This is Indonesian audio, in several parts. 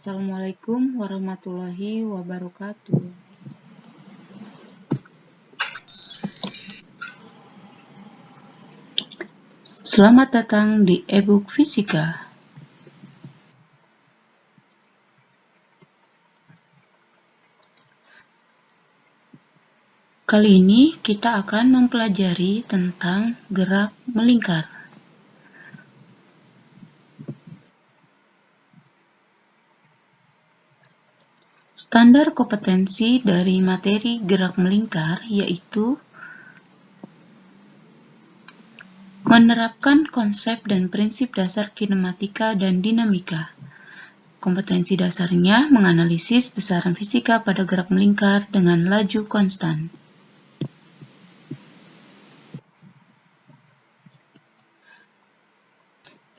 Assalamualaikum warahmatullahi wabarakatuh. Selamat datang di e-book Fisika. Kali ini kita akan mempelajari tentang gerak melingkar. Standar kompetensi dari materi gerak melingkar yaitu menerapkan konsep dan prinsip dasar kinematika dan dinamika. Kompetensi dasarnya menganalisis besaran fisika pada gerak melingkar dengan laju konstan.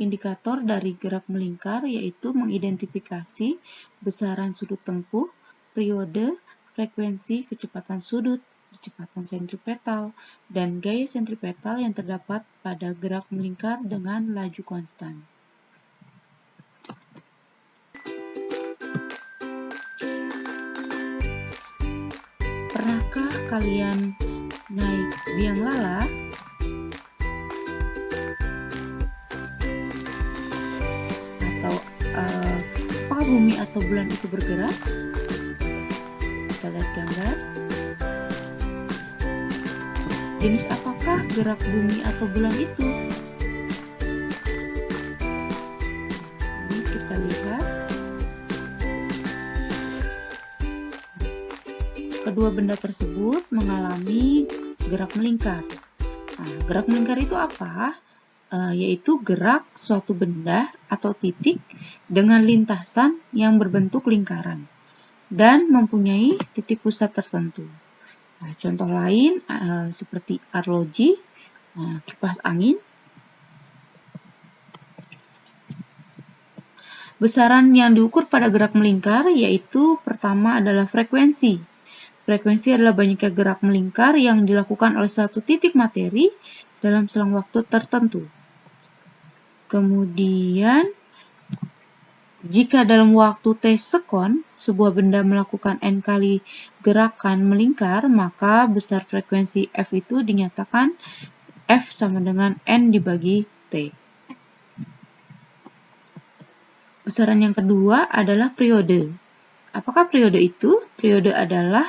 Indikator dari gerak melingkar yaitu mengidentifikasi besaran sudut tempuh, periode, frekuensi, kecepatan sudut, kecepatan sentripetal, dan gaya sentripetal yang terdapat pada gerak melingkar dengan laju konstan. Pernahkah kalian naik biang lala? Apakah bumi atau bulan itu bergerak? Kita lihat gambar. Jenis apakah gerak bumi atau bulan itu? Ini kita lihat. Kedua benda tersebut mengalami gerak melingkar. Nah, gerak melingkar itu apa? Yaitu gerak suatu benda atau titik dengan lintasan yang berbentuk lingkaran dan mempunyai titik pusat tertentu. Nah, contoh lain seperti arloji, kipas angin. Besaran yang diukur pada gerak melingkar yaitu pertama adalah frekuensi. Frekuensi adalah banyaknya gerak melingkar yang dilakukan oleh satu titik materi dalam selang waktu tertentu. Kemudian, jika dalam waktu T sekon, sebuah benda melakukan N kali gerakan melingkar, maka besar frekuensi F itu dinyatakan F sama dengan N dibagi T. Besaran yang kedua adalah periode. Apakah periode itu? Periode adalah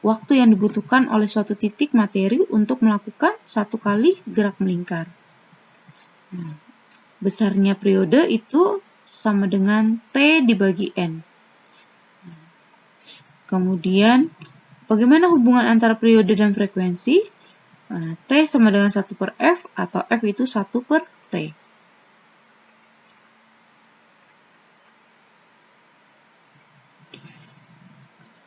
waktu yang dibutuhkan oleh suatu titik materi untuk melakukan satu kali gerak melingkar. Besarnya periode itu sama dengan T dibagi N. Kemudian, bagaimana hubungan antara periode dan frekuensi? T sama dengan 1 per F atau F itu 1 per T.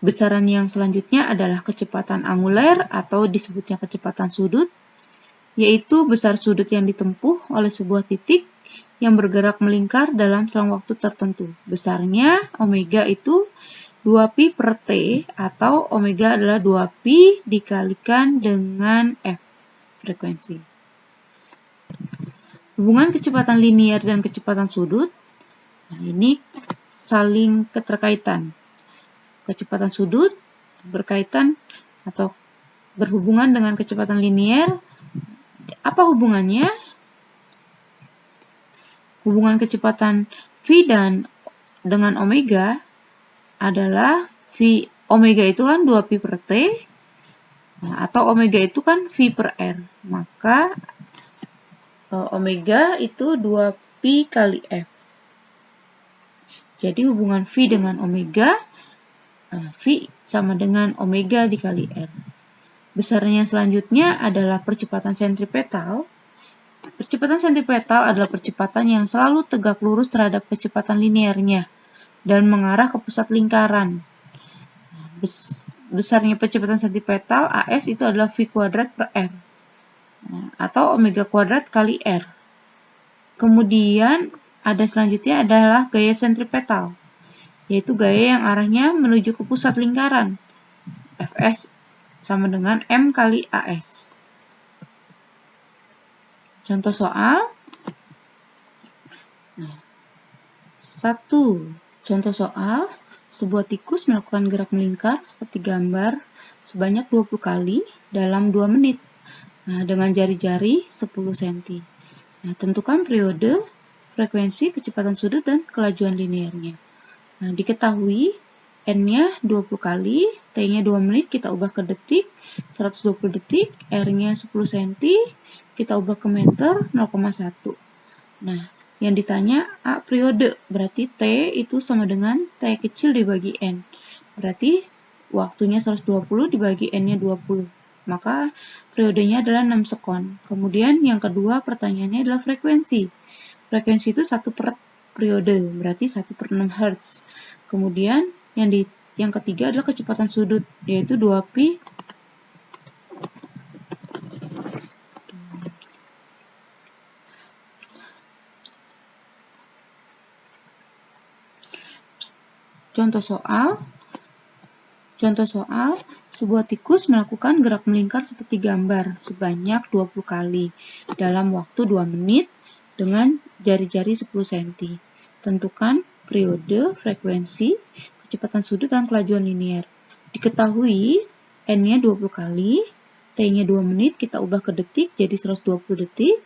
Besaran yang selanjutnya adalah kecepatan anguler atau disebutnya kecepatan sudut, yaitu besar sudut yang ditempuh oleh sebuah titik yang bergerak melingkar dalam selang waktu tertentu. Besarnya omega itu 2pi per T atau omega adalah 2pi dikalikan dengan F, frekuensi. Hubungan kecepatan linier dan kecepatan sudut, nah ini saling keterkaitan. Kecepatan sudut berkaitan atau berhubungan dengan kecepatan linier. Apa hubungannya? Hubungan kecepatan V dengan omega adalah V omega itu kan 2pi per T, atau omega itu kan V per R. Maka omega itu 2pi kali F. Jadi hubungan V dengan omega, V sama dengan omega dikali R. Besarnya selanjutnya adalah percepatan sentripetal. Percepatan sentripetal adalah percepatan yang selalu tegak lurus terhadap kecepatan linearnya dan mengarah ke pusat lingkaran. Besarnya percepatan sentripetal AS itu adalah V kuadrat per R atau omega kuadrat kali R. Kemudian ada selanjutnya adalah gaya sentripetal, yaitu gaya yang arahnya menuju ke pusat lingkaran. Fs sama dengan M kali AS. Contoh soal. 1. Contoh soal, sebuah tikus melakukan gerak melingkar seperti gambar sebanyak 20 kali dalam 2 menit. Nah, dengan jari-jari 10 cm. Nah, tentukan periode, frekuensi, kecepatan sudut, dan kelajuan linearnya. Nah, diketahui N-nya 20 kali, T-nya 2 menit, kita ubah ke detik, 120 detik, R-nya 10 cm, kita ubah ke meter, 0,1. Nah, yang ditanya A periode, berarti T itu sama dengan T kecil dibagi N. Berarti waktunya 120 dibagi N-nya 20. Maka periodenya adalah 6 sekon. Kemudian yang kedua pertanyaannya adalah frekuensi. Frekuensi itu 1 per periode, berarti 1 per 6 Hz. Kemudian yang ketiga adalah kecepatan sudut, yaitu 2pi. Contoh soal, sebuah tikus melakukan gerak melingkar seperti gambar sebanyak 20 kali dalam waktu 2 menit dengan jari-jari 10 cm. Tentukan periode, frekuensi, kecepatan sudut, dan kelajuan linear. Diketahui N-nya 20 kali, T-nya 2 menit, kita ubah ke detik jadi 120 detik,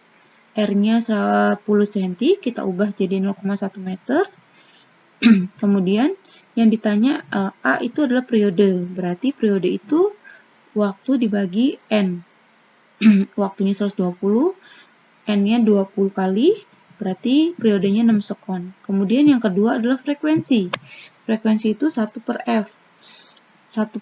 R-nya 10 cm, kita ubah jadi 0,1 meter. Kemudian yang ditanya A itu adalah periode, berarti periode itu waktu dibagi N. Waktunya 120, N-nya 20 kali, berarti periodenya 6 sekon. Kemudian yang kedua adalah frekuensi. Frekuensi itu 1 per F, 1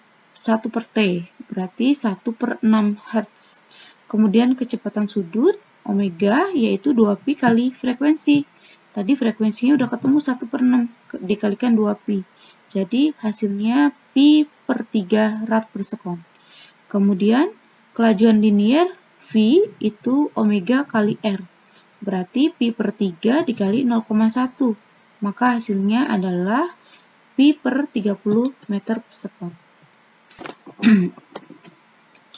per T, berarti 1 per 6 Hz. Kemudian kecepatan sudut, omega, yaitu 2pi kali frekuensi. Tadi frekuensinya udah ketemu 1 per 6 dikalikan 2pi. Jadi hasilnya pi per 3 rad per sekon. Kemudian kelajuan linear V itu omega kali R. Berarti pi per 3 dikali 0,1. Maka hasilnya adalah pi per 30 meter per sekon.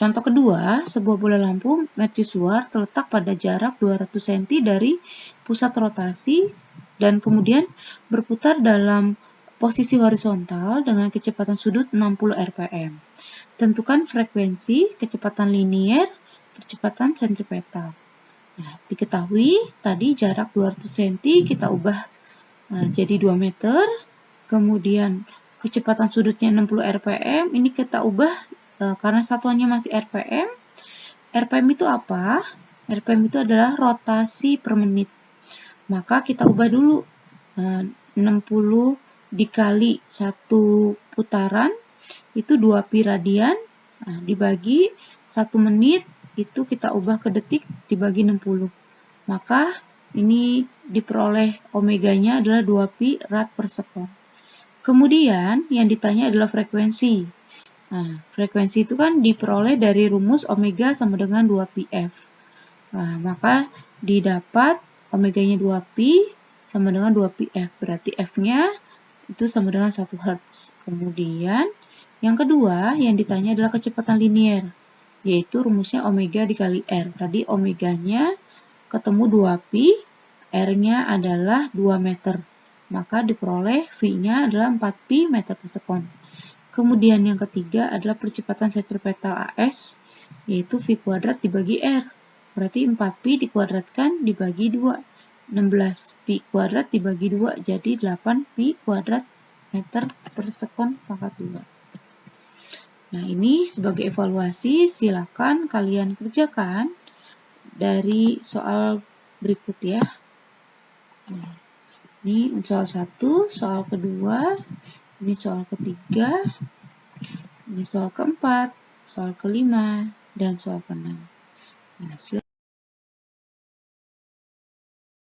Contoh kedua, sebuah bola lampu mercusuar terletak pada jarak 200 cm dari pusat rotasi dan kemudian berputar dalam posisi horizontal dengan kecepatan sudut 60 rpm. Tentukan frekuensi, kecepatan linear, percepatan sentripetal. Nah, diketahui tadi jarak 200 cm kita ubah jadi 2 meter, kemudian kecepatan sudutnya 60 rpm, ini kita ubah karena satuannya masih rpm. RPM itu apa? RPM itu adalah rotasi per menit. Maka kita ubah dulu 60 dikali 1 putaran itu 2pi radian, nah, dibagi 1 menit itu kita ubah ke detik dibagi 60. Maka ini diperoleh omeganya adalah 2pi rad per sekon. Kemudian yang ditanya adalah frekuensi. Nah, frekuensi itu kan diperoleh dari rumus omega sama dengan 2πf. Nah, maka didapat omeganya 2pi sama dengan 2πf. Berarti F-nya itu sama dengan 1 Hz. Kemudian yang kedua yang ditanya adalah kecepatan linear, yaitu rumusnya omega dikali R. Tadi omeganya ketemu 2pi, R-nya adalah 2 meter. Maka diperoleh V-nya adalah 4pi meter per sekon. Kemudian yang ketiga adalah percepatan sentripetal AS, yaitu V kuadrat dibagi R. Berarti 4pi dikuadratkan dibagi 2. 16pi kuadrat dibagi 2, jadi 8pi kuadrat meter per sekon pangkat 2. Nah, ini sebagai evaluasi, silakan kalian kerjakan dari soal berikut ya. Nah, ini soal 1, soal kedua, ini soal ketiga, ini soal keempat, soal kelima, dan soal keenam. Nah,